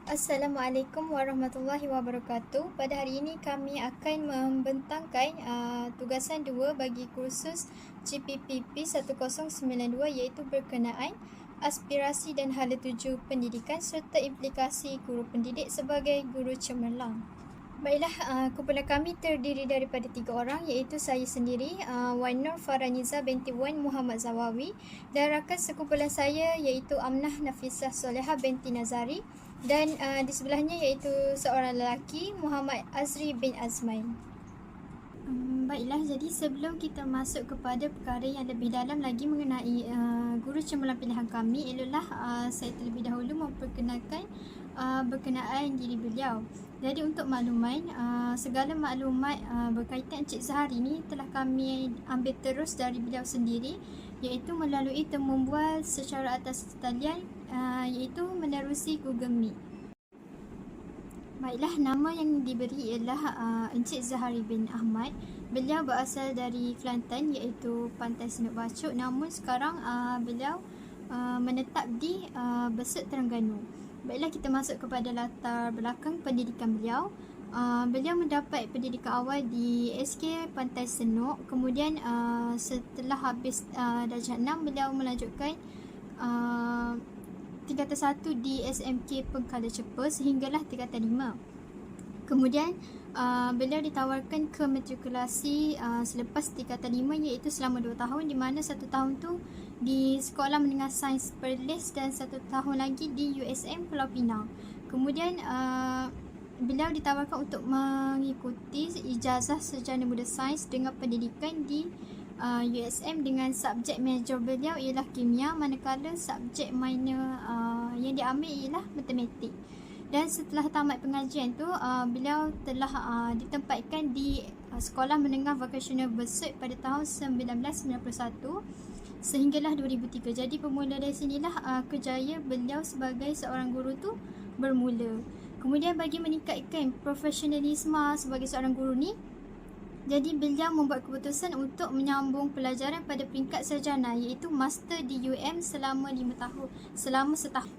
Assalamualaikum warahmatullahi wabarakatuh. Pada hari ini kami akan membentangkan tugasan 2 bagi kursus GPPP 1092 iaitu berkenaan aspirasi dan hala tuju pendidikan serta implikasi guru pendidik sebagai guru cemerlang. Baiklah, kumpulan kami terdiri daripada 3 orang iaitu saya sendiri, Wan Nur Faraniza binti Wan Muhammad Zawawi, dan rakan sekumpulan saya iaitu Amnah Nafisah Soleha binti Nazari, dan di sebelahnya iaitu seorang lelaki Muhammad Azri bin Azmain. Baiklah, jadi sebelum kita masuk kepada perkara yang lebih dalam lagi mengenai guru cemerlang pilihan kami, eloklah saya terlebih dahulu memperkenalkan berkenaan diri beliau. Jadi untuk makluman, segala maklumat berkaitan Encik Zahari ni telah kami ambil terus dari beliau sendiri, iaitu melalui temumual secara atas talian, iaitu menerusi Google Meet. Baiklah, nama yang diberi ialah Encik Zahari bin Ahmad. Beliau berasal dari Kelantan iaitu Pantai Senuk Bacok, namun sekarang beliau menetap di Besut, Terengganu. Baiklah, kita masuk kepada latar belakang pendidikan beliau. Beliau mendapat pendidikan awal di SK Pantai Senuk. Kemudian setelah habis darjah 6, beliau melanjutkan tingkatan 1 di SMK Pengkala Cepa sehinggalah tingkatan 5. Kemudian beliau ditawarkan ke matrikulasi selepas tingkatan 5 iaitu selama 2 tahun, di mana 1 tahun tu di Sekolah Menengah Sains Perlis dan 1 tahun lagi di USM Pulau Pinang. Kemudian beliau ditawarkan untuk mengikuti ijazah Sarjana Muda Sains dengan pendidikan di USM dengan subjek major beliau ialah kimia, manakala subjek minor yang diambil ialah matematik. Dan setelah tamat pengajian tu, beliau telah ditempatkan di Sekolah Menengah Vokasional Besut pada tahun 1991 sehinggalah 2003. Jadi bermula dari sinilah kerjaya beliau sebagai seorang guru tu bermula. Kemudian bagi meningkatkan profesionalisme sebagai seorang guru ni, jadi beliau membuat keputusan untuk menyambung pelajaran pada peringkat sarjana iaitu master di UM selama 5 tahun, selama setahun.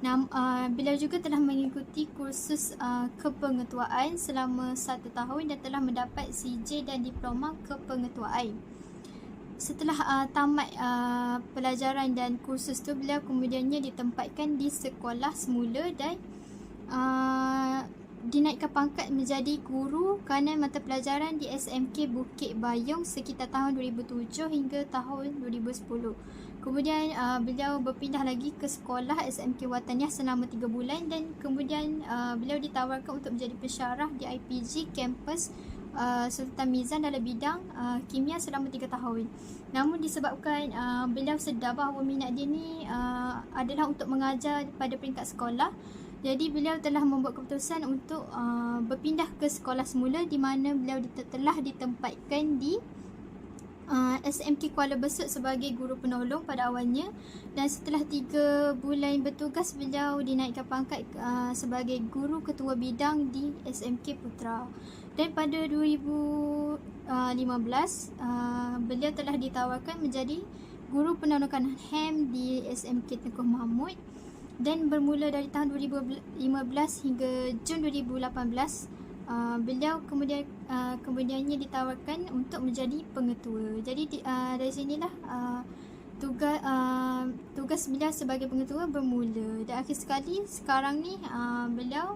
Beliau juga telah mengikuti kursus kepengetuaan selama 1 tahun dan telah mendapat CJ dan diploma kepengetuaan. Setelah tamat pelajaran dan kursus tu, beliau kemudiannya ditempatkan di sekolah semula dan dinaikkan pangkat menjadi guru kanan mata pelajaran di SMK Bukit Bayong sekitar tahun 2007 hingga tahun 2010. Kemudian beliau berpindah lagi ke sekolah SMK Wataniah selama 3 bulan dan kemudian beliau ditawarkan untuk menjadi pensyarah di IPG kampus Sultan Mizan dalam bidang kimia selama 3 tahun. Namun disebabkan beliau sedar bahawa minat dia ni adalah untuk mengajar pada peringkat sekolah, jadi beliau telah membuat keputusan untuk berpindah ke sekolah semula, di mana beliau telah ditempatkan di SMK Kuala Besut sebagai guru penolong pada awalnya, dan setelah 3 bulan bertugas beliau dinaikkan pangkat sebagai guru ketua bidang di SMK Putra. Dan pada 2015 beliau telah ditawarkan menjadi guru penolong kanan HAM di SMK Tengku Mahmud. Dan bermula dari tahun 2015 hingga Jun 2018, beliau kemudiannya ditawarkan untuk menjadi pengetua. Jadi dari sinilah tugas beliau sebagai pengetua bermula. Dan akhir sekali sekarang ni beliau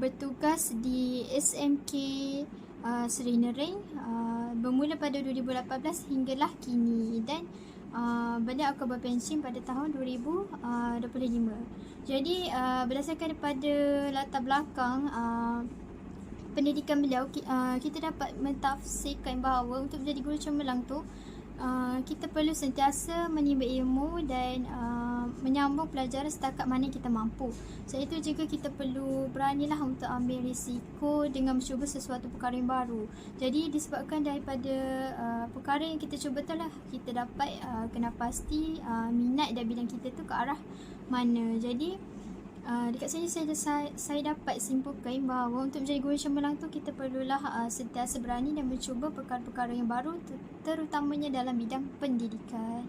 bertugas di SMK Seri Nering bermula pada 2018 hinggalah kini, dan beliau akan berpensiun pada tahun 2025. Jadi berdasarkan daripada latar belakang pendidikan beliau, kita dapat mentafsirkan bahawa untuk menjadi guru cemerlang tu kita perlu sentiasa menimba ilmu dan menyambung pelajaran setakat mana kita mampu. Sebab itu juga kita perlu beranilah untuk ambil risiko dengan mencuba sesuatu perkara yang baru. Jadi disebabkan daripada perkara yang kita cuba tu lah, kita dapat kena pasti minat dan bidang kita tu ke arah mana. Jadi dekat sini saya dapat simpulkan bahawa untuk menjadi guru cemerlang tu kita perlulah sentiasa berani dan mencuba perkara-perkara yang baru, terutamanya dalam bidang pendidikan.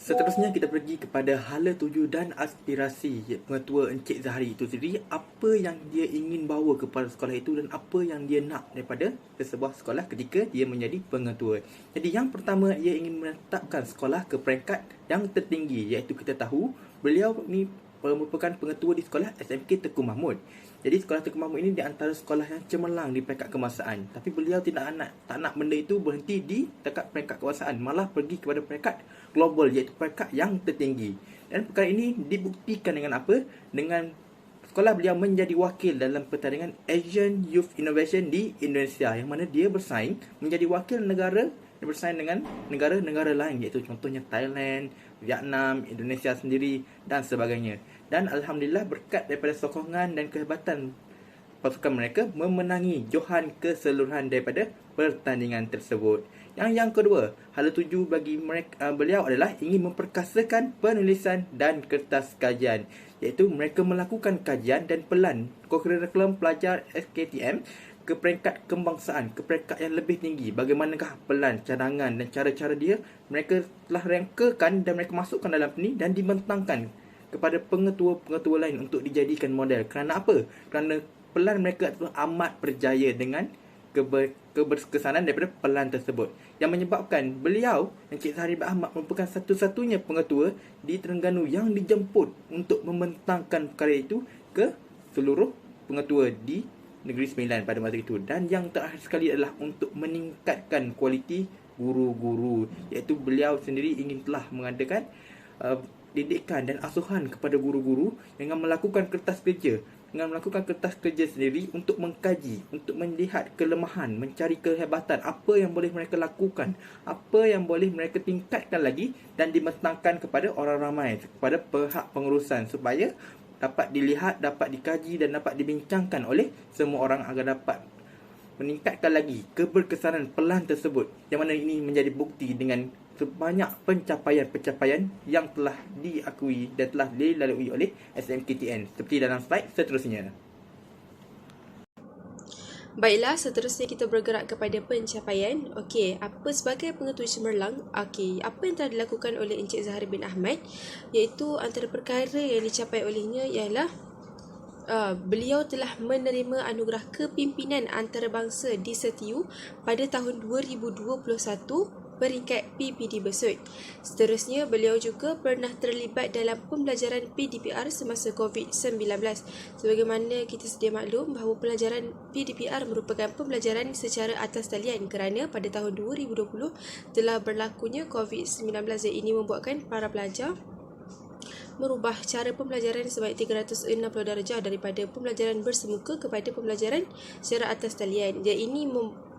Seterusnya kita pergi kepada hala tuju dan aspirasi pengetua Encik Zahari itu sendiri. Apa yang dia ingin bawa kepada sekolah itu dan apa yang dia nak daripada sebuah sekolah ketika dia menjadi pengetua. Jadi yang pertama, ia ingin menetapkan sekolah ke peringkat yang tertinggi, iaitu kita tahu beliau ni merupakan pengetua di sekolah SMK Tengku Mahmud. Jadi sekolah Tengku Mahmud ini di antara sekolah yang cemerlang di peringkat kemasaan. Tapi beliau tak nak benda itu berhenti di dekat peringkat kemasaan, malah pergi kepada peringkat global, iaitu peringkat yang tertinggi. Dan perkara ini dibuktikan dengan apa? Dengan sekolah beliau menjadi wakil dalam pertandingan Asian Youth Innovation di Indonesia, yang mana dia bersaing menjadi wakil negara, dia bersaing dengan negara-negara lain, iaitu contohnya Thailand, Vietnam, Indonesia sendiri dan sebagainya. Dan Alhamdulillah berkat daripada sokongan dan kehebatan pasukan mereka memenangi johan keseluruhan daripada pertandingan tersebut. Yang kedua, hala tuju bagi mereka, beliau adalah ingin memperkasakan penulisan dan kertas kajian, iaitu mereka melakukan kajian dan pelan kurikulum pelajar SKTM ke peringkat kebangsaan, ke peringkat yang lebih tinggi. Bagaimanakah pelan, cadangan dan cara-cara dia, mereka telah rangkakan dan mereka masukkan dalam ni dan dibentangkan kepada pengetua-pengetua lain untuk dijadikan model. Kerana apa? Kerana pelan mereka telah amat berjaya dengan keberkesanan daripada pelan tersebut, yang menyebabkan beliau, Encik Zahari bin Ahmad, merupakan satu-satunya pengetua di Terengganu yang dijemput untuk membentangkan perkara itu ke seluruh pengetua di Negeri Sembilan pada masa itu. Dan yang terakhir sekali adalah untuk meningkatkan kualiti guru-guru, iaitu beliau sendiri ingin telah mengadakan didikan dan asuhan kepada guru-guru dengan melakukan kertas kerja sendiri untuk mengkaji, untuk melihat kelemahan, mencari kehebatan, apa yang boleh mereka lakukan, apa yang boleh mereka tingkatkan lagi dan dibentangkan kepada orang ramai, kepada pihak pengurusan, supaya dapat dilihat, dapat dikaji dan dapat dibincangkan oleh semua orang agar dapat meningkatkan lagi keberkesanan pelan tersebut, yang mana ini menjadi bukti dengan sebanyak pencapaian-pencapaian yang telah diakui dan telah dilalui oleh SMKTN, seperti dalam slide seterusnya. Baiklah, seterusnya kita bergerak kepada pencapaian. Okey, apa sebagai pengetua cemerlang? Okey, apa yang telah dilakukan oleh Encik Zahari bin Ahmad, iaitu antara perkara yang dicapai olehnya ialah beliau telah menerima anugerah kepimpinan antarabangsa di Setiu pada tahun 2021 peringkat PPD Besut. Seterusnya, beliau juga pernah terlibat dalam pembelajaran PDPR semasa COVID-19. Sebagaimana kita sedia maklum bahawa pelajaran PDPR merupakan pembelajaran secara atas talian kerana pada tahun 2020 telah berlakunya COVID-19, yang ini membuatkan para pelajar merubah cara pembelajaran sebanyak 360 darjah daripada pembelajaran bersemuka kepada pembelajaran secara atas talian. Dan ini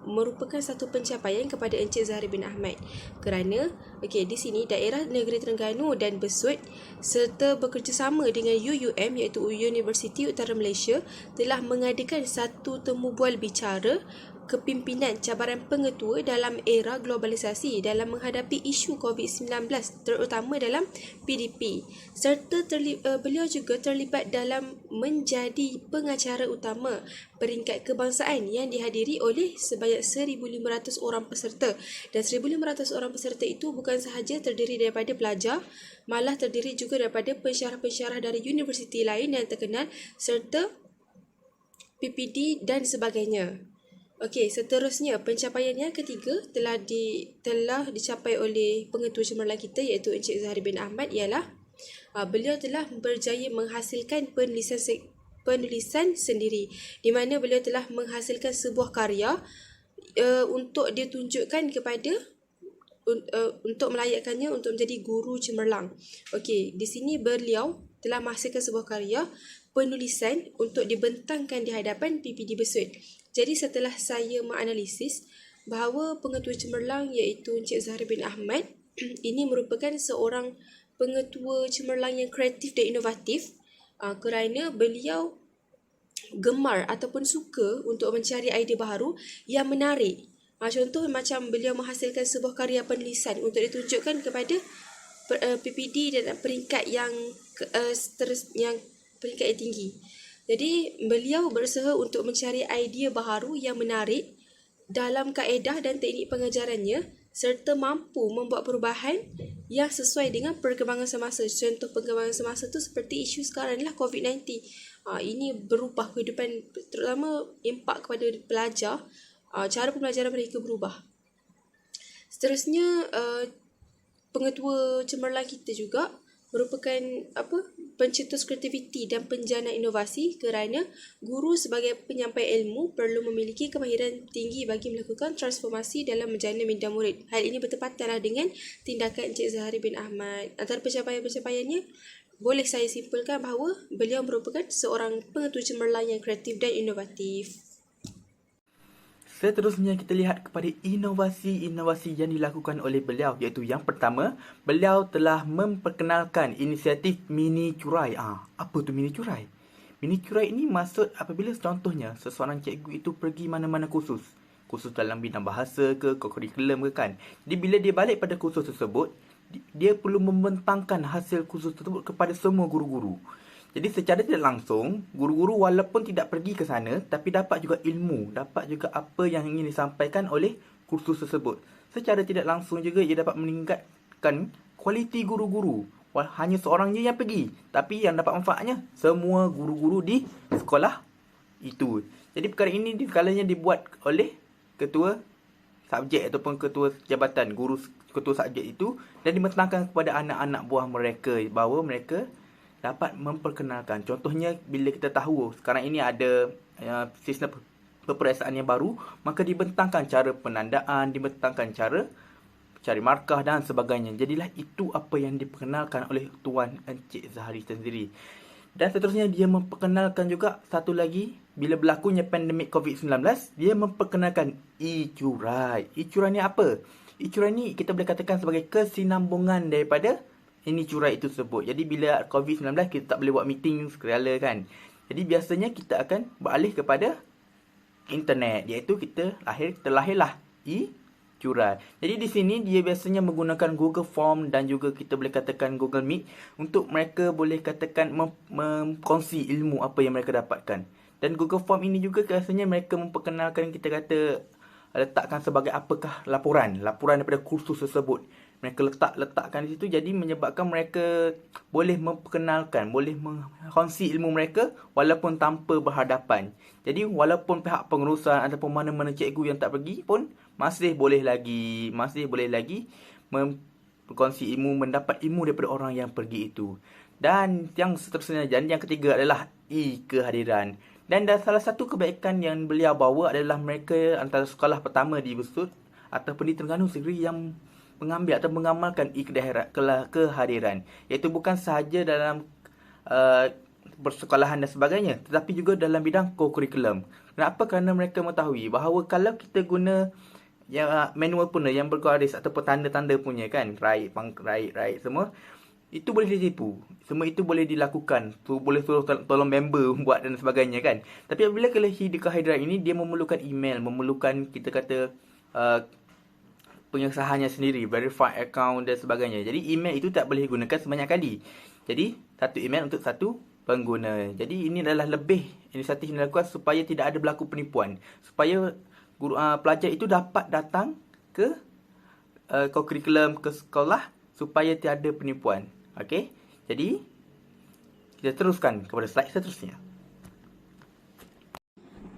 merupakan satu pencapaian kepada Encik Zahari bin Ahmad kerana di sini daerah negeri Terengganu dan Besut serta bekerjasama dengan UUM, iaitu Universiti Utara Malaysia, telah mengadakan satu temu bual bicara kepimpinan cabaran pengetua dalam era globalisasi dalam menghadapi isu COVID-19, terutama dalam PDP, serta beliau juga terlibat dalam menjadi pengacara utama peringkat kebangsaan yang dihadiri oleh sebanyak 1,500 orang peserta. Dan 1,500 orang peserta itu bukan sahaja terdiri daripada pelajar, malah terdiri juga daripada pensyarah-pensyarah dari universiti lain yang terkenal serta PPD dan sebagainya. Okey, seterusnya pencapaian yang ketiga telah dicapai oleh pengetua cemerlang kita, iaitu Encik Zahari bin Ahmad, ialah beliau telah berjaya menghasilkan penulisan sendiri, di mana beliau telah menghasilkan sebuah karya untuk ditunjukkan kepada untuk melayakkannya untuk menjadi guru cemerlang. Okey, di sini beliau telah menghasilkan sebuah karya penulisan untuk dibentangkan di hadapan PPD Besut. Jadi setelah saya menganalisis bahawa pengetua cemerlang iaitu Encik Zahari bin Ahmad ini merupakan seorang pengetua cemerlang yang kreatif dan inovatif kerana beliau gemar ataupun suka untuk mencari idea baru yang menarik. Contoh macam beliau menghasilkan sebuah karya penulisan untuk ditunjukkan kepada PPD dan peringkat yang peringkat yang tinggi. Jadi beliau berusaha untuk mencari idea baharu yang menarik dalam kaedah dan teknik pengajarannya serta mampu membuat perubahan yang sesuai dengan perkembangan semasa. Contoh perkembangan semasa tu seperti isu sekarang lah COVID-19. Ini berubah kehidupan, terutama impak kepada pelajar. Cara pembelajaran mereka berubah. Seterusnya, pengetua cemerlang kita juga merupakan pencetus kreativiti dan penjana inovasi, kerana guru sebagai penyampai ilmu perlu memiliki kemahiran tinggi bagi melakukan transformasi dalam menjana minda murid. Hal ini bertepatanlah dengan tindakan Encik Zahari bin Ahmad. Antara pencapaian-pencapaiannya, boleh saya simpulkan bahawa beliau merupakan seorang pengetua cemerlang yang kreatif dan inovatif. Seterusnya kita lihat kepada inovasi-inovasi yang dilakukan oleh beliau, iaitu yang pertama, beliau telah memperkenalkan inisiatif mini curai. Apa tu mini curai? Mini curai ini maksud apabila contohnya seseorang cikgu itu pergi mana-mana kursus dalam bidang bahasa ke kurikulum ke kan. Jadi bila dia balik pada kursus tersebut, dia perlu membentangkan hasil kursus tersebut kepada semua guru-guru. Jadi secara tidak langsung, guru-guru walaupun tidak pergi ke sana, tapi dapat juga ilmu, dapat juga apa yang ingin disampaikan oleh kursus tersebut. Secara tidak langsung juga ia dapat meningkatkan kualiti guru-guru. Hanya seorang je yang pergi, tapi yang dapat manfaatnya semua guru-guru di sekolah itu. Jadi perkara ini kalanya dibuat oleh ketua subjek ataupun ketua jabatan, guru ketua subjek itu, dan dimentangkan kepada anak-anak buah mereka bahawa mereka dapat memperkenalkan. Contohnya bila kita tahu sekarang ini ada sistem peperiksaan yang baru, maka dibentangkan cara penandaan, dibentangkan cara cari markah dan sebagainya. Jadilah itu apa yang diperkenalkan oleh Tuan Encik Zahari sendiri. Dan seterusnya dia memperkenalkan juga satu lagi, bila berlakunya pandemik COVID-19, dia memperkenalkan e-curai. E-curai ni apa? E-curai ni kita boleh katakan sebagai kesinambungan daripada ini curai itu tersebut. Jadi bila COVID-19 kita tak boleh buat meeting segala kan. Jadi biasanya kita akan beralih kepada internet, iaitu kita terlahirlah e-curai. Jadi di sini dia biasanya menggunakan Google Form dan juga kita boleh katakan Google Meet untuk mereka boleh katakan mengkongsi ilmu apa yang mereka dapatkan. Dan Google Form ini juga biasanya mereka memperkenalkan, kita kata letakkan sebagai apakah laporan daripada kursus tersebut. Mereka letakkan di situ, jadi menyebabkan mereka boleh memperkenalkan, boleh mengkongsi ilmu mereka walaupun tanpa berhadapan. Jadi walaupun pihak pengurusan ataupun mana-mana cikgu yang tak pergi pun masih boleh lagi berkongsi ilmu, mendapat ilmu daripada orang yang pergi itu. Dan yang seterusnya, dan yang ketiga adalah kehadiran. Dan salah satu kebaikan yang beliau bawa adalah mereka antara sekolah pertama di Besut ataupun di Terengganu sendiri yang mengambil atau mengamalkan kehadiran, iaitu bukan sahaja dalam persekolahan dan sebagainya, tetapi juga dalam bidang co-curriculum. Kenapa? Kerana mereka mengetahui bahawa kalau kita guna manual punca yang bergaris ataupun tanda-tanda punya kan, right, semua itu boleh ditipu. Semua itu boleh dilakukan. Boleh suruh tolong member buat dan sebagainya kan. Tapi apabila kehadiran ini, dia memerlukan email, memerlukan kita kata pengesahannya sendiri, verify account dan sebagainya. Jadi email itu tak boleh digunakan sebanyak kali. Jadi satu email untuk satu pengguna. Jadi ini adalah lebih inisiatif yang dilakukan supaya tidak ada berlaku penipuan. Supaya pelajar itu dapat datang ke co-curriculum, ke sekolah supaya tiada penipuan. Okey. Jadi kita teruskan kepada slide seterusnya.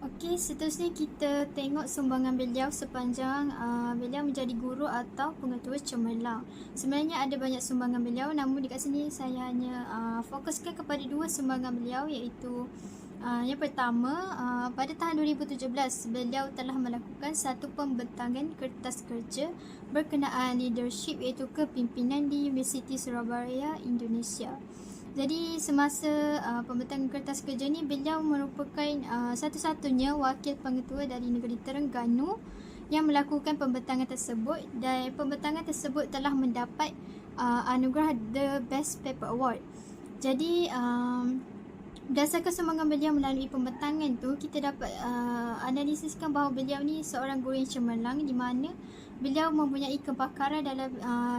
Okey, seterusnya kita tengok sumbangan beliau sepanjang beliau menjadi guru atau pengetua cemerlang. Sebenarnya ada banyak sumbangan beliau, namun dekat sini saya hanya fokuskan kepada dua sumbangan beliau, iaitu yang pertama, pada tahun 2017 beliau telah melakukan satu pembentangan kertas kerja berkenaan leadership, iaitu kepimpinan di Universiti Surabaya, Indonesia. Jadi semasa pembentangan kertas kerja ni, beliau merupakan satu-satunya wakil pengetua dari negeri Terengganu yang melakukan pembentangan tersebut, dan pembentangan tersebut telah mendapat anugerah The Best Paper Award. Jadi berdasarkan sumbangan beliau melalui pembentangan tu, kita dapat analisiskan bahawa beliau ni seorang guru yang cemerlang, di mana beliau mempunyai kepakaran dalam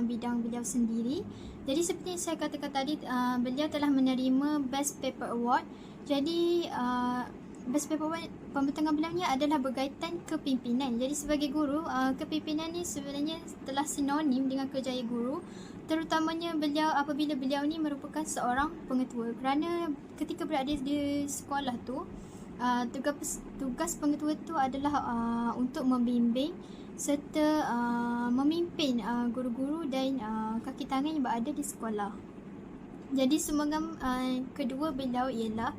bidang beliau sendiri. Jadi seperti yang saya katakan tadi, beliau telah menerima Best Paper Award. Jadi best paper pembentangan beliaunya adalah berkaitan kepimpinan. Jadi sebagai guru, kepimpinan ni sebenarnya telah sinonim dengan kerjaya guru, terutamanya apabila beliau ni merupakan seorang pengetua. Kerana ketika berada di sekolah tu, tugas pengetua tu adalah untuk membimbing serta memimpin guru-guru dan kaki tangan yang berada di sekolah. Jadi sumbangam kedua beliau ialah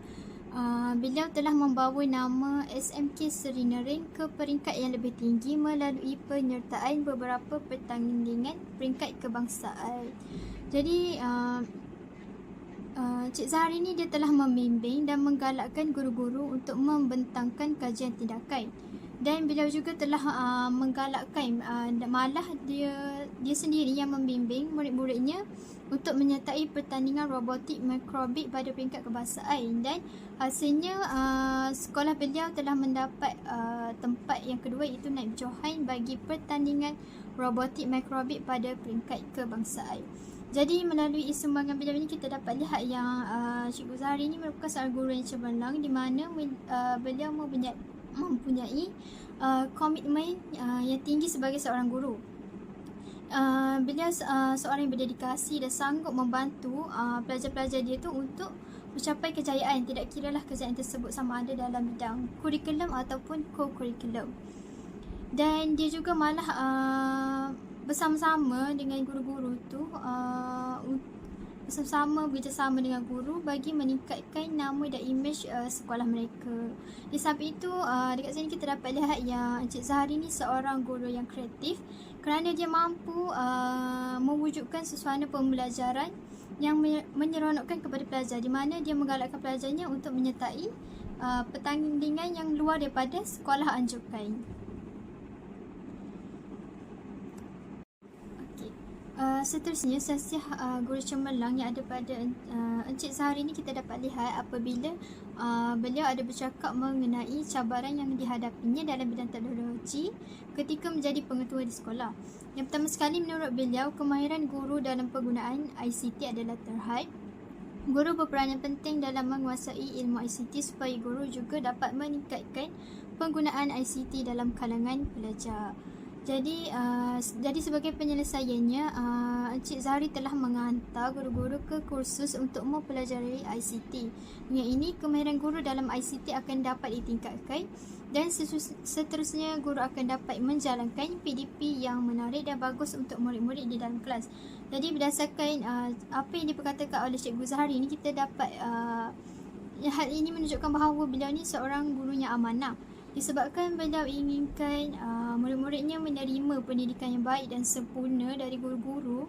beliau telah membawa nama SMK Seri Nering ke peringkat yang lebih tinggi melalui penyertaan beberapa pertandingan peringkat kebangsaan. Jadi Cik Zahari ni dia telah membimbing dan menggalakkan guru-guru untuk membentangkan kajian tindakan. Dan beliau juga telah menggalakkan, malah dia sendiri yang membimbing murid-muridnya untuk menyertai pertandingan robotik mikrobik pada peringkat kebangsaan. Dan hasilnya sekolah beliau telah mendapat tempat yang kedua, iaitu naib johan bagi pertandingan robotik mikrobik pada peringkat kebangsaan. Jadi melalui sumbangan beliau ini kita dapat lihat yang Cikgu Zahari ini merupakan seorang guru yang cemerlang, di mana beliau mempunyai komitmen yang tinggi sebagai seorang guru. Beliau seorang yang berdedikasi dan sanggup membantu pelajar-pelajar dia tu untuk mencapai kejayaan, tidak kiralah kejayaan tersebut sama ada dalam bidang kurikulum ataupun co-kurikulum. Dan dia juga malah bersama-sama dengan guru-guru tu bersama-sama bekerjasama dengan guru bagi meningkatkan nama dan imej sekolah mereka. Di samping itu, dekat sini kita dapat lihat yang Encik Zahari ni seorang guru yang kreatif kerana dia mampu mewujudkan suasana pembelajaran yang menyeronokkan kepada pelajar, di mana dia menggalakkan pelajarnya untuk menyertai pertandingan yang luar daripada sekolah anjurkan. Seterusnya, sasiah guru cemerlang yang ada pada Encik Zahari ni kita dapat lihat apabila beliau ada bercakap mengenai cabaran yang dihadapinya dalam bidang teknologi ketika menjadi pengetua di sekolah. Yang pertama sekali, menurut beliau, kemahiran guru dalam penggunaan ICT adalah terhad. Guru berperanan penting dalam menguasai ilmu ICT supaya guru juga dapat meningkatkan penggunaan ICT dalam kalangan pelajar. Jadi sebagai penyelesaiannya, Encik Zahari telah menghantar guru-guru ke kursus untuk mempelajari ICT. Dengan ini, kemahiran guru dalam ICT akan dapat ditingkatkan dan seterusnya guru akan dapat menjalankan PDP yang menarik dan bagus untuk murid-murid di dalam kelas. Jadi berdasarkan apa yang diperkatakan oleh Cikgu Zahari ini, kita dapat hal ini menunjukkan bahawa beliau ni seorang guru yang amanah. Disebabkan beliau inginkan murid-muridnya menerima pendidikan yang baik dan sempurna dari guru-guru.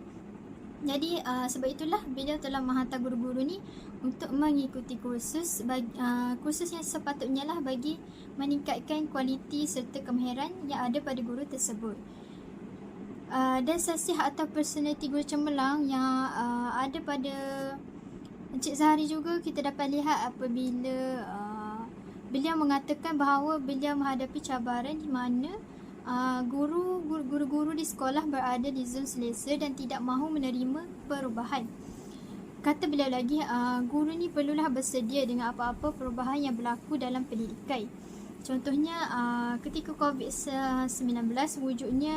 Jadi sebab itulah beliau telah menghantar guru-guru ni untuk mengikuti kursus yang sepatutnya lah bagi meningkatkan kualiti serta kemahiran yang ada pada guru tersebut. Dan sasiah atau personaliti guru cemerlang yang ada pada Encik Zahari juga kita dapat lihat apabila beliau mengatakan bahawa beliau menghadapi cabaran di mana guru-guru di sekolah berada di zon selesa dan tidak mahu menerima perubahan. Kata beliau lagi, guru ni perlulah bersedia dengan apa-apa perubahan yang berlaku dalam pendidikan. Contohnya ketika COVID-19 wujudnya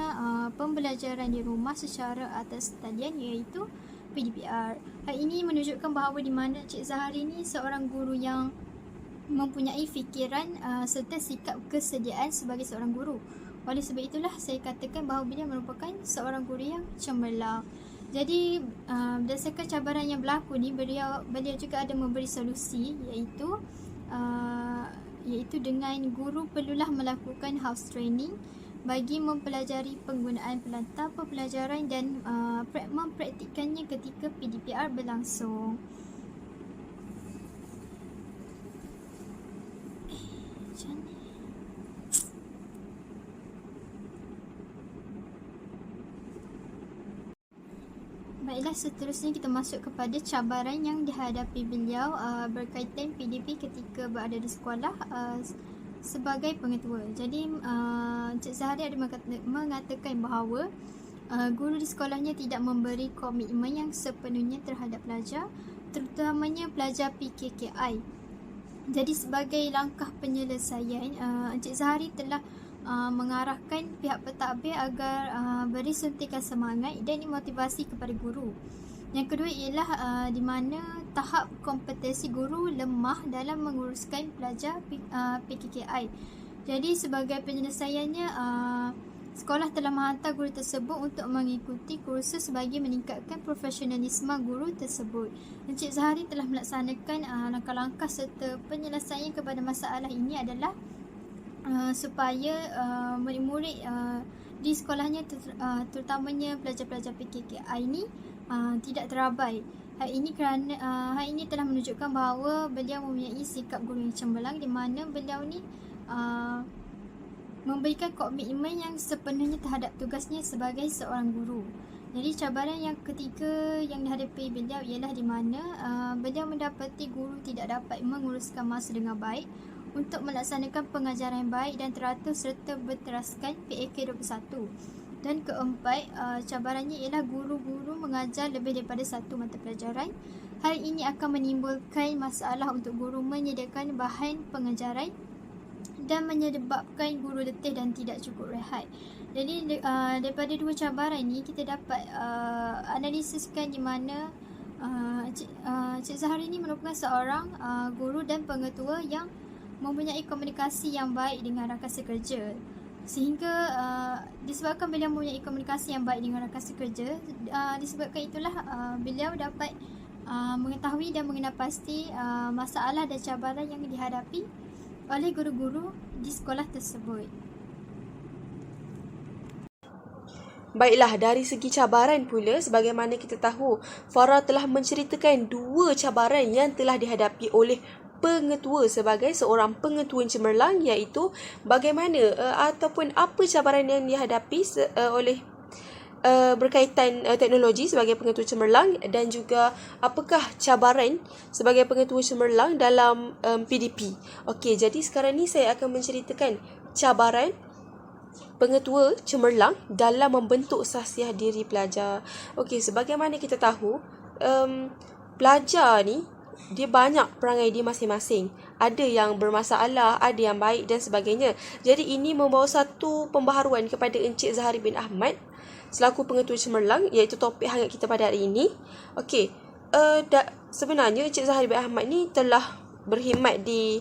pembelajaran di rumah secara atas talian, iaitu PDPR. Hal ini menunjukkan bahawa di mana Cik Zahari ni seorang guru yang mempunyai fikiran serta sikap kesediaan sebagai seorang guru. Oleh sebab itulah saya katakan bahawa beliau merupakan seorang guru yang cemerlang. Jadi berdasarkan cabaran yang berlaku ni, beliau juga ada memberi solusi, iaitu dengan guru perlulah melakukan house training bagi mempelajari penggunaan pelantar pembelajaran dan mempraktikkannya ketika PDPR berlangsung. Baiklah, seterusnya kita masuk kepada cabaran yang dihadapi beliau berkaitan PDP ketika berada di sekolah sebagai pengetua. Jadi Encik Zahari ada mengatakan bahawa guru di sekolahnya tidak memberi komitmen yang sepenuhnya terhadap pelajar, terutamanya pelajar PKKI. Jadi sebagai langkah penyelesaian, Encik Zahari telah mengarahkan pihak pentadbir agar beri suntikan semangat dan motivasi kepada guru. Yang kedua ialah di mana tahap kompetensi guru lemah dalam menguruskan pelajar PKKI. Jadi sebagai penyelesaiannya, sekolah telah menghantar guru tersebut untuk mengikuti kursus bagi meningkatkan profesionalisme guru tersebut. Encik Zahari telah melaksanakan langkah-langkah serta penyelesaian kepada masalah ini adalah supaya murid-murid di sekolahnya terutamanya pelajar-pelajar PKKI ini tidak terabai. Hal ini telah menunjukkan bahawa beliau mempunyai sikap guru yang cemerlang di mana beliau ni memberikan komitmen yang sepenuhnya terhadap tugasnya sebagai seorang guru. Jadi cabaran yang ketiga yang dihadapi beliau ialah di mana beliau mendapati guru tidak dapat menguruskan masa dengan baik untuk melaksanakan pengajaran yang baik dan teratur serta berteraskan PAK 21. Dan keempat, cabarannya ialah guru-guru mengajar lebih daripada satu mata pelajaran. Hal ini akan menimbulkan masalah untuk guru menyediakan bahan pengajaran dan menyebabkan guru letih dan tidak cukup rehat. Jadi daripada dua cabaran ini kita dapat analisiskan di mana Cik Zahari ini merupakan seorang guru dan pengetua yang mempunyai komunikasi yang baik dengan rakan sekerja. Sehingga disebabkan beliau mempunyai komunikasi yang baik dengan rakan sekerja, disebabkan itulah beliau dapat mengetahui dan mengenal pasti masalah dan cabaran yang dihadapi oleh guru-guru di sekolah tersebut. Baiklah, dari segi cabaran pula, sebagaimana kita tahu, Farah telah menceritakan dua cabaran yang telah dihadapi oleh pengetua sebagai seorang pengetua cemerlang, iaitu bagaimana ataupun apa cabaran yang dihadapi oleh berkaitan teknologi sebagai pengetua cemerlang, dan juga apakah cabaran sebagai pengetua cemerlang dalam PDP. Okey, jadi sekarang ni saya akan menceritakan cabaran pengetua cemerlang dalam membentuk sahsiah diri pelajar. Okey, sebagaimana kita tahu, pelajar ni dia banyak perangai dia masing-masing. Ada yang bermasalah, ada yang baik dan sebagainya. Jadi ini membawa satu pembaharuan kepada Encik Zahari bin Ahmad selaku pengetua cemerlang, iaitu topik hangat kita pada hari ini. Okey, sebenarnya Encik Zahari bin Ahmad ni telah berkhidmat di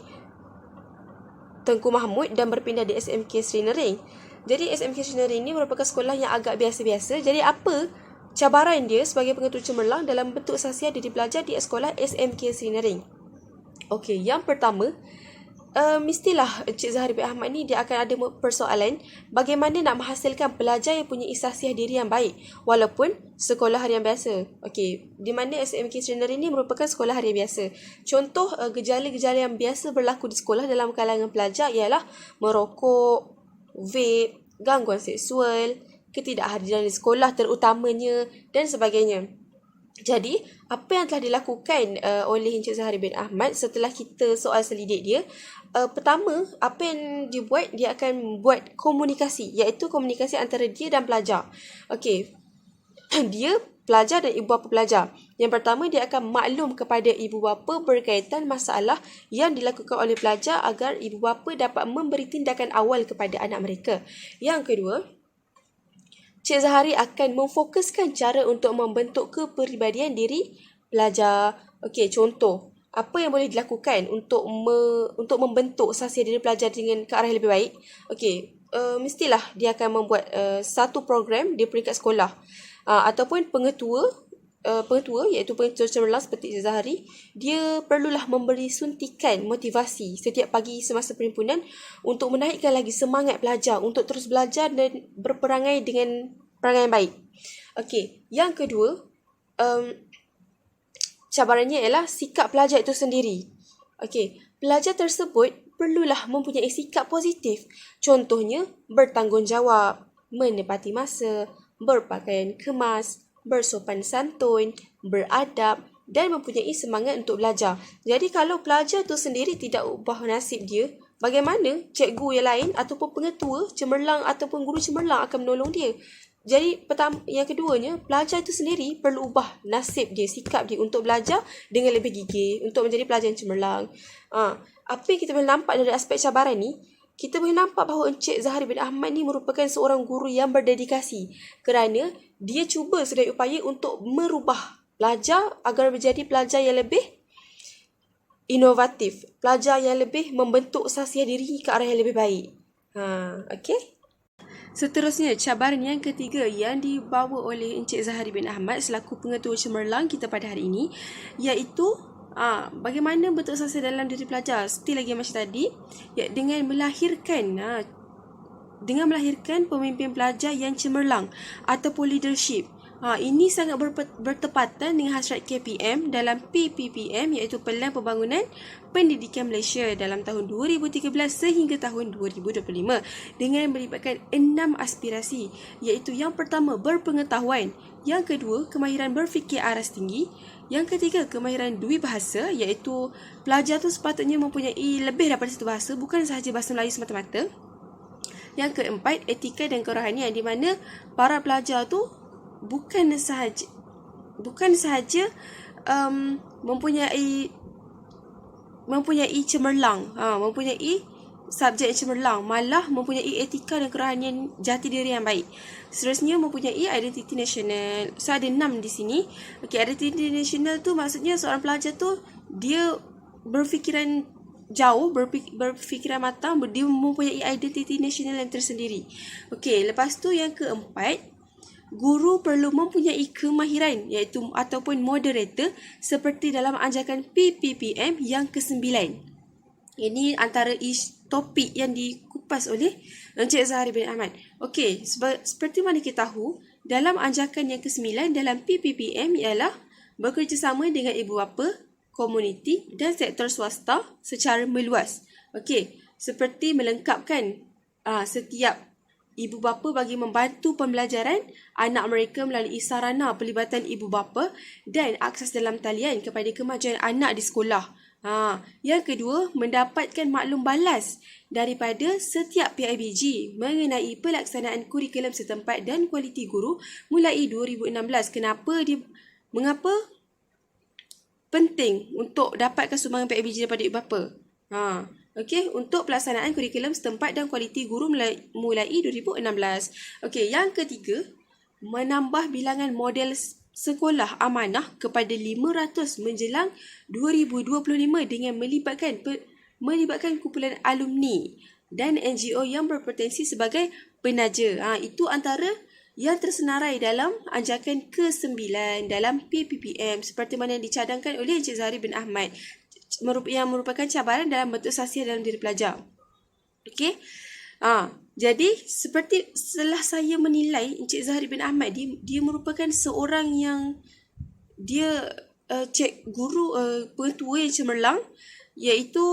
Tengku Mahmud dan berpindah di SMK Sri Nering. Jadi SMK Sri Nering ni merupakan sekolah yang agak biasa-biasa. Jadi apa cabaran dia sebagai pengetua cemerlang dalam bentuk sahsiah diri pelajar di sekolah SMK Sri Nering? Okey, yang pertama, mestilah Encik Zahari bin Ahmad ni dia akan ada persoalan bagaimana nak menghasilkan pelajar yang punya sahsiah diri yang baik walaupun sekolah harian biasa. Okey, di mana SMK Sri Nering ni merupakan sekolah harian biasa. Contoh gejala-gejala yang biasa berlaku di sekolah dalam kalangan pelajar ialah merokok, vape, gangguan seksual, ketidakhadiran di sekolah terutamanya dan sebagainya. Jadi, apa yang telah dilakukan oleh Encik Zahari bin Ahmad setelah kita soal selidik dia, pertama, apa yang dia buat, dia akan buat komunikasi, iaitu komunikasi antara dia dan pelajar. Okey, dia pelajar dan ibu bapa pelajar. Yang pertama, dia akan maklum kepada ibu bapa berkaitan masalah yang dilakukan oleh pelajar agar ibu bapa dapat memberi tindakan awal kepada anak mereka. Yang kedua, Cik Zahari akan memfokuskan cara untuk membentuk kepribadian diri pelajar. Okey, contoh, apa yang boleh dilakukan untuk membentuk sahsiah diri pelajar dengan ke arah yang lebih baik? Okey, mestilah dia akan membuat satu program di peringkat sekolah. Ataupun pengetua iaitu pengetua cemerlang seperti Cik Zahari, dia perlulah memberi suntikan motivasi setiap pagi semasa perhimpunan untuk menaikkan lagi semangat pelajar untuk terus belajar dan berperangai dengan perangai yang baik. Okey, yang kedua, cabarannya ialah sikap pelajar itu sendiri. Okey, pelajar tersebut perlulah mempunyai sikap positif. Contohnya, bertanggungjawab, menepati masa, berpakaian kemas, bersopan santun, beradab dan mempunyai semangat untuk belajar. Jadi kalau pelajar tu sendiri tidak ubah nasib dia, bagaimana cikgu yang lain ataupun pengetua cemerlang ataupun guru cemerlang akan menolong dia? Jadi yang keduanya, pelajar itu sendiri perlu ubah nasib dia, sikap dia untuk belajar dengan lebih gigih, untuk menjadi pelajar yang cemerlang. Apa yang kita boleh nampak dari aspek cabaran ni, kita boleh nampak bahawa Encik Zahari bin Ahmad ni merupakan seorang guru yang berdedikasi kerana dia cuba sedaya upaya untuk merubah pelajar agar menjadi pelajar yang lebih inovatif, pelajar yang lebih membentuk sasiah diri ke arah yang lebih baik. Okey. Seterusnya, cabaran yang ketiga yang dibawa oleh Encik Zahari bin Ahmad selaku pengetua cemerlang kita pada hari ini, iaitu bagaimana bentuk sosial dalam diri pelajar. Seperti lagi macam tadi, dengan melahirkan pemimpin pelajar yang cemerlang ataupun leadership. Ini sangat bertepatan dengan hasrat KPM dalam PPPM, iaitu Pelan Pembangunan Pendidikan Malaysia dalam tahun 2013 sehingga tahun 2025 dengan melibatkan 6 aspirasi, iaitu yang pertama berpengetahuan, yang kedua kemahiran berfikir aras tinggi, yang ketiga kemahiran dui bahasa, iaitu pelajar tu sepatutnya mempunyai lebih daripada satu bahasa, bukan sahaja bahasa Melayu semata-mata. Yang keempat, etika dan kerohanian, di mana para pelajar tu bukan sahaja mempunyai cemerlang, mempunyai subjek yang cemerlang, malah mempunyai etika dan kerohanian jati diri yang baik. Seterusnya mempunyai identiti nasional. So ada 6 di sini. Okey, identiti nasional tu maksudnya seorang pelajar tu dia berfikiran jauh, berfikiran matang, dia mempunyai identiti nasional yang tersendiri. Okey, lepas tu yang keempat, guru perlu mempunyai kemahiran iaitu ataupun moderator seperti dalam anjakan PPPM yang ke-9. Ini antara topik yang dikupas oleh Encik Zahari bin Ahmad. Okey, seperti mana kita tahu, dalam anjakan yang ke-9 dalam PPPM ialah bekerjasama dengan ibu bapa, komuniti dan sektor swasta secara meluas. Okey, seperti melengkapkan setiap ibu bapa bagi membantu pembelajaran anak mereka melalui sarana pelibatan ibu bapa dan akses dalam talian kepada kemajuan anak di sekolah. Yang kedua, mendapatkan maklum balas daripada setiap PIBG mengenai pelaksanaan kurikulum setempat dan kualiti guru mulai 2016. Mengapa penting untuk dapatkan sumbangan PIBG daripada ibu bapa? Okey, untuk pelaksanaan kurikulum setempat dan kualiti guru mulai 2016. Okey, yang ketiga, menambah bilangan model sekolah amanah kepada 500 menjelang 2025 dengan melibatkan kumpulan alumni dan NGO yang berpotensi sebagai penaja. Itu antara yang tersenarai dalam anjakan ke-9 dalam PPPM seperti mana yang dicadangkan oleh Encik Zahari bin Ahmad, yang merupakan cabaran dalam bentuk sosial dalam diri pelajar. Okey. Jadi seperti setelah saya menilai Encik Zahari bin Ahmad, dia merupakan seorang yang dia guru pengetua yang cemerlang, iaitu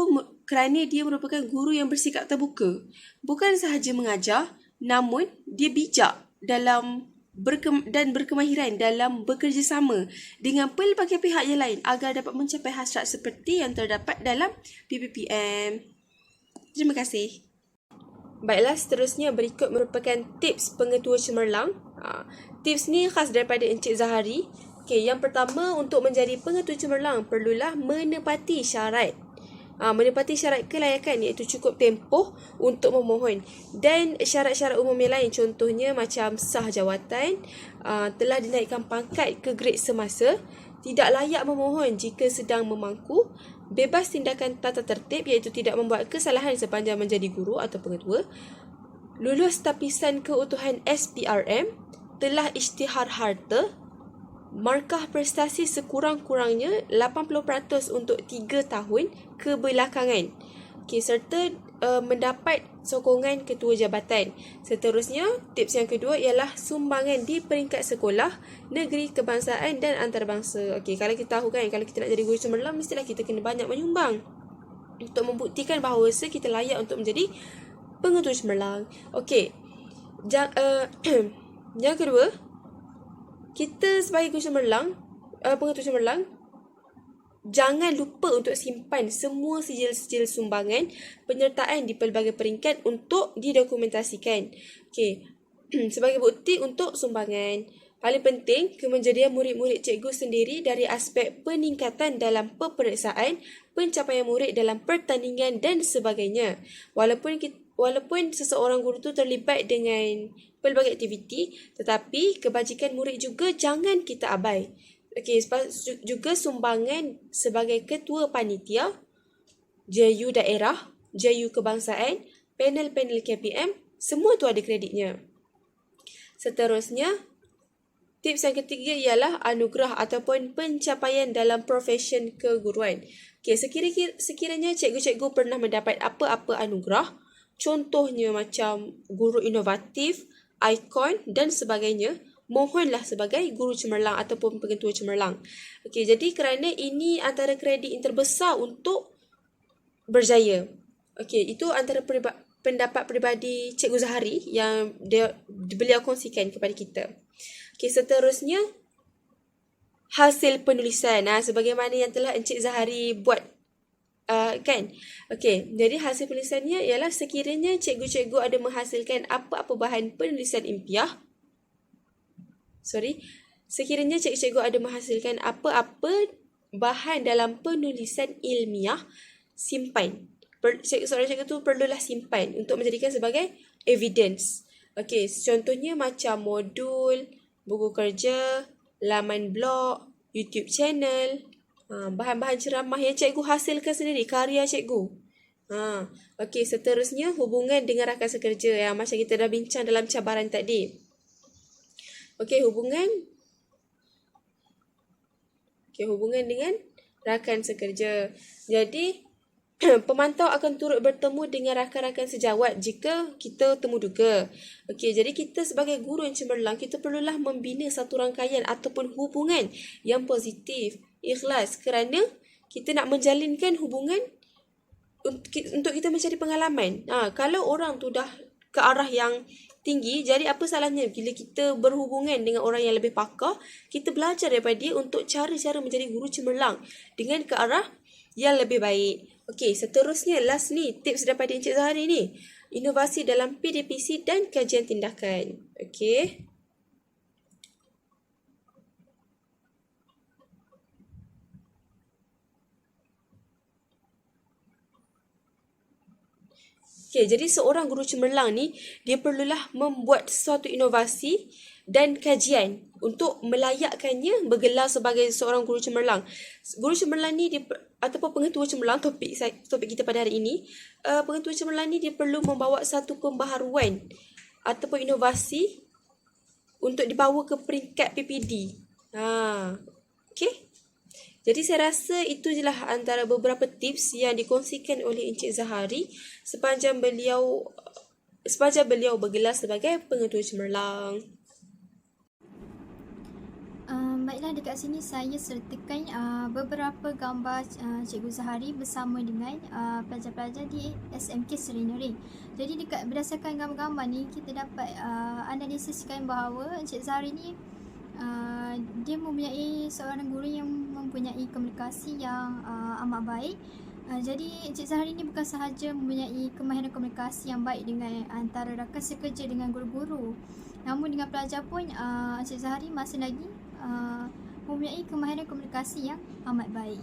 kerana dia merupakan guru yang bersikap terbuka. Bukan sahaja mengajar, namun dia bijak dalam dan berkemahiran dalam bekerjasama dengan pelbagai pihak yang lain agar dapat mencapai hasrat seperti yang terdapat dalam PPPM. Terima kasih. Baiklah, seterusnya berikut merupakan tips pengetua cemerlang. Tips ni khas daripada Encik Zahari. Okey, yang pertama, untuk menjadi pengetua cemerlang perlulah menepati syarat. Menepati syarat kelayakan, iaitu cukup tempoh untuk memohon, dan syarat-syarat umum yang lain, contohnya macam sah jawatan, telah dinaikkan pangkat ke grade semasa, tidak layak memohon jika sedang memangku, bebas tindakan tata tertib iaitu tidak membuat kesalahan sepanjang menjadi guru atau pengetua, lulus tapisan keutuhan SPRM, telah isytihar harta, markah prestasi sekurang-kurangnya 80% untuk 3 tahun kebelakangan. Okay, serta mendapat sokongan ketua jabatan. Seterusnya, tips yang kedua ialah sumbangan di peringkat sekolah, negeri, kebangsaan dan antarabangsa. Okay, kalau kita tahu kan, kalau kita nak jadi guru cemerlang, mestilah kita kena banyak menyumbang untuk membuktikan bahawa kita layak untuk menjadi pengetua cemerlang. Okay, yang kedua, kita sebagai guru cemerlang, pengetua cemerlang, jangan lupa untuk simpan semua sijil-sijil sumbangan penyertaan di pelbagai peringkat untuk didokumentasikan. Okey, sebagai bukti untuk sumbangan. Paling penting, kemenjadian murid-murid cikgu sendiri dari aspek peningkatan dalam peperiksaan, pencapaian murid dalam pertandingan dan sebagainya. Walaupun seseorang guru tu terlibat dengan pelbagai aktiviti, tetapi kebajikan murid juga jangan kita abai. Okey, juga sumbangan sebagai ketua panitia, JU daerah, JU kebangsaan, panel-panel KPM, semua tu ada kreditnya. Seterusnya, tips yang ketiga ialah anugerah ataupun pencapaian dalam profesyen keguruan. Okay, sekiranya cikgu-cikgu pernah mendapat apa-apa anugerah, contohnya macam guru inovatif, ikon dan sebagainya, mohonlah sebagai guru cemerlang ataupun pengetua cemerlang. Okay, jadi kerana ini antara kredit yang terbesar untuk berjaya. Okay, itu antara pendapat peribadi Cikgu Zahari yang beliau kongsikan kepada kita. Okay, seterusnya, hasil penulisan. Sebagaimana yang telah Encik Zahari buat, kan? Okay, jadi hasil penulisannya ialah sekiranya cikgu-cikgu ada menghasilkan apa-apa bahan penulisan impiah. Sekiranya cikgu-cikgu ada menghasilkan apa-apa bahan dalam penulisan ilmiah, simpan. Seorang cikgu tu perlulah simpan untuk menjadikan sebagai evidence. Okay, contohnya macam modul, buku kerja, laman blog, YouTube channel, bahan-bahan ceramah yang cikgu hasilkan sendiri, karya cikgu. Okay, seterusnya hubungan dengan rakan sekerja yang macam kita dah bincang dalam cabaran tadi. Okay, hubungan dengan rakan sekerja. Jadi, pemantau akan turut bertemu dengan rakan-rakan sejawat jika kita temu duga. Okey, jadi kita sebagai guru yang cemerlang, kita perlulah membina satu rangkaian ataupun hubungan yang positif, ikhlas kerana kita nak menjalinkan hubungan untuk kita mencari pengalaman. Kalau orang tu dah ke arah yang tinggi, jadi apa salahnya bila kita berhubungan dengan orang yang lebih pakar, kita belajar daripada dia untuk cara-cara menjadi guru cemerlang dengan ke arah yang lebih baik. Okey, seterusnya last ni, tips daripada Encik Zahari ni. Inovasi dalam PDPC dan kajian tindakan. Okey. Okey, jadi seorang guru cemerlang ni, dia perlulah membuat sesuatu inovasi dan kajian untuk melayakkannya bergelar sebagai seorang guru cemerlang. Guru cemerlang ni ataupun pengetua cemerlang, topik kita pada hari ini, pengetua cemerlang ni dia perlu membawa satu pembaharuan ataupun inovasi untuk dibawa ke peringkat PPD. Okey. Jadi saya rasa itu je lah antara beberapa tips yang dikongsikan oleh Encik Zahari sepanjang beliau bergelar sebagai pengetua cemerlang. Baiklah, dekat sini saya sertakan beberapa gambar Cikgu Zahari bersama dengan pelajar-pelajar di SMK Serenering. Jadi berdasarkan gambar-gambar ni, kita dapat analisiskan bahawa Encik Zahari ni dia mempunyai seorang guru yang mempunyai komunikasi yang amat baik. Jadi Encik Zahari ni bukan sahaja mempunyai kemahiran komunikasi yang baik dengan antara rakan sekerja dengan guru-guru, namun dengan pelajar pun Encik Zahari masih lagi mempunyai kemahiran komunikasi yang amat baik.